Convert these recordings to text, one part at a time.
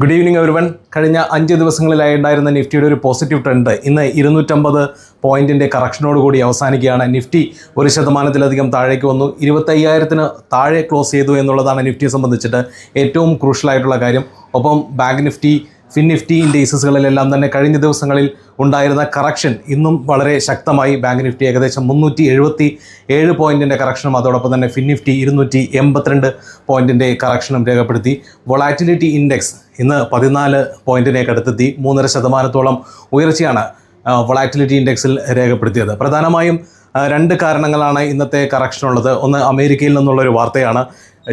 Good evening everyone. കഴിഞ്ഞ 5 ദിവസങ്ങളിലായി ഉണ്ടായിരുന്ന നിഫ്റ്റിയുടെ ഒരു പോസിറ്റീവ് ട്രെൻഡ് ഇന്ന് 250 പോയിന്റിൻ്റെ കറക്ഷനോടുകൂടി അവസാനിക്കുകയാണ്. നിഫ്റ്റി 1% താഴേക്ക് വന്നു. 25,000-ന് താഴെ ക്ലോസ് ചെയ്തു എന്നുള്ളതാണ് നിഫ്റ്റിയെ സംബന്ധിച്ചിട്ട് ഏറ്റവും ക്രൂഷ്യലായിട്ടുള്ള കാര്യം. ഒപ്പം ബാങ്ക് നിഫ്റ്റി, ഫിൻ നിഫ്റ്റി ഇൻഡെക്സസുകളിലെല്ലാം തന്നെ കഴിഞ്ഞ ദിവസങ്ങളിൽ ഉണ്ടായിരുന്ന കറക്ഷൻ ഇന്നും വളരെ ശക്തമായി. ബാങ്ക് നിഫ്റ്റി ഏകദേശം 377 പോയിന്റിൻ്റെ കറക്ഷനും അതോടൊപ്പം തന്നെ ഫിൻ നിഫ്റ്റി 282 പോയിന്റിൻ്റെ കറക്ഷനും രേഖപ്പെടുത്തി. വൊളാറ്റിലിറ്റി ഇൻഡെക്സ് ഇന്ന് 14 പോയിന്റിലേക്ക് അടുത്തെത്തി. 3.5% ഉയർച്ചയാണ് വൊളാറ്റിലിറ്റി ഇൻഡെക്സിൽ രേഖപ്പെടുത്തിയത്. പ്രധാനമായും 2 കാരണങ്ങളാണ് ഇന്നത്തെ കറക്ഷനുള്ളത്. ഒന്ന്, അമേരിക്കയിൽ നിന്നുള്ളൊരു വാർത്തയാണ്.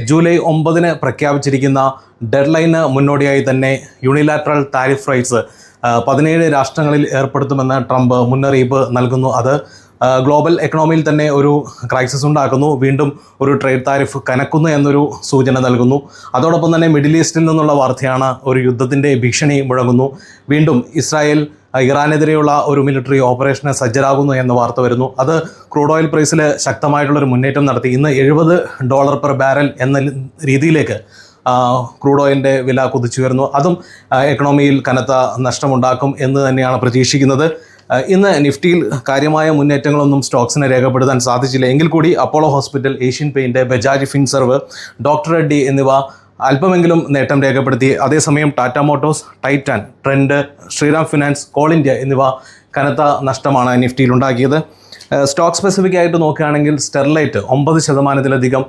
ജൂലൈ 9-ന് പ്രഖ്യാപിച്ചിരിക്കുന്ന ഡെഡ്ലൈന് മുന്നോടിയായി തന്നെ യൂണിലാറ്ററൽ താരിഫ് റൈറ്റ്സ് 17 രാഷ്ട്രങ്ങളിൽ ഏർപ്പെടുത്തുമെന്ന് ട്രംപ് മുന്നറിയിപ്പ് നൽകുന്നു. അത് ഗ്ലോബൽ എക്കണോമിയിൽ തന്നെ ഒരു ക്രൈസിസ് ഉണ്ടാക്കുന്നു. വീണ്ടും ഒരു ട്രേഡ് താരിഫ് കനക്കുന്നു എന്നൊരു സൂചന നൽകുന്നു. അതോടൊപ്പം തന്നെ മിഡിൽ ഈസ്റ്റിൽ നിന്നുള്ള വാർത്തയാണ്. ഒരു യുദ്ധത്തിൻ്റെ ഭീഷണി മുഴങ്ങുന്നു. വീണ്ടും ഇസ്രായേൽ ഇറാനെതിരെയുള്ള ഒരു മിലിറ്ററി ഓപ്പറേഷന് സജ്ജരാകുന്നു എന്ന വാർത്ത വരുന്നു. അത് ക്രൂഡ് ഓയിൽ പ്രൈസിൽ ശക്തമായിട്ടുള്ളൊരു മുന്നേറ്റം നടത്തി. ഇന്ന് $70 പെർ ബാരൽ എന്ന രീതിയിലേക്ക് ക്രൂഡ് ഓയിലിൻ്റെ വില കുതിച്ചുയർന്നു. അതും എക്കണോമിയിൽ കനത്ത നഷ്ടമുണ്ടാക്കും എന്ന് തന്നെയാണ് പ്രതീക്ഷിക്കുന്നത്. ഇന്ന് നിഫ്റ്റിയിൽ കാര്യമായ മുന്നേറ്റങ്ങളൊന്നും സ്റ്റോക്സിനെ രേഖപ്പെടുത്താൻ സാധിച്ചില്ല. എങ്കിൽ കൂടി Apollo Hospital, Asian Paint, Bajaj Finserv, doctor Reddy എന്നിവ അല്പമെങ്കിലും നേട്ടം രേഖപ്പെടുത്തി. അതേസമയം Tata Motors, Titan, Trent, Shriram Finance, Coal India എന്നിവ കനത്ത നഷ്ടമാണ് നിഫ്റ്റിയിൽ ഉണ്ടാക്കിയത്. സ്റ്റോക്ക് സ്പെസിഫിക് ആയിട്ട് നോക്കുകയാണെങ്കിൽ സ്റ്റെർലൈറ്റ് 9%-ലധികം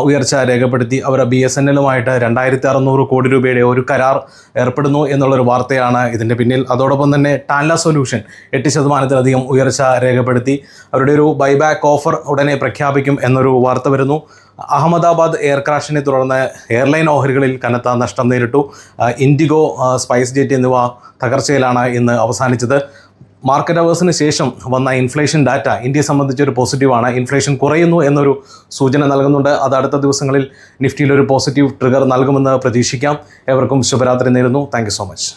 ഉയർച്ച രേഖപ്പെടുത്തി. അവർ BSNL-ഉമായിട്ട് 2,600 കോടി രൂപയുടെ ഒരു കരാർ ഏർപ്പെടുന്നു എന്നുള്ളൊരു വാർത്തയാണ് ഇതിൻ്റെ പിന്നിൽ. അതോടൊപ്പം തന്നെ ടാൻല സൊല്യൂഷൻ 8%-ലധികം ഉയർച്ച രേഖപ്പെടുത്തി. അവരുടെ ഒരു ബൈബാക്ക് ഓഫർ ഉടനെ പ്രഖ്യാപിക്കും എന്നൊരു വാർത്ത വരുന്നു. അഹമ്മദാബാദ് എയർ ക്രാഷിനെ തുടർന്ന് എയർലൈൻ ഓഹരികളിൽ കനത്ത നഷ്ടം നേരിട്ടു. ഇൻഡിഗോ, സ്പൈസ് ജെറ്റ് എന്നിവ തകർച്ചയിലാണ് ഇന്ന് അവസാനിച്ചത്. മാർക്കറ്റ് അവേഴ്സിന് ശേഷം വന്ന ഇൻഫ്ലേഷൻ ഡാറ്റ ഇന്ത്യയെ സംബന്ധിച്ചൊരു പോസിറ്റീവാണ്. ഇൻഫ്ലേഷൻ കുറയുന്നു എന്നൊരു സൂചന നൽകുന്നുണ്ട്. അത് അടുത്ത ദിവസങ്ങളിൽ നിഫ്റ്റിയിലൊരു പോസിറ്റീവ് ട്രിഗർ നൽകുമെന്ന് പ്രതീക്ഷിക്കാം. ഏവർക്കും ശുഭരാത്രി നേരുന്നു. Thank you so much.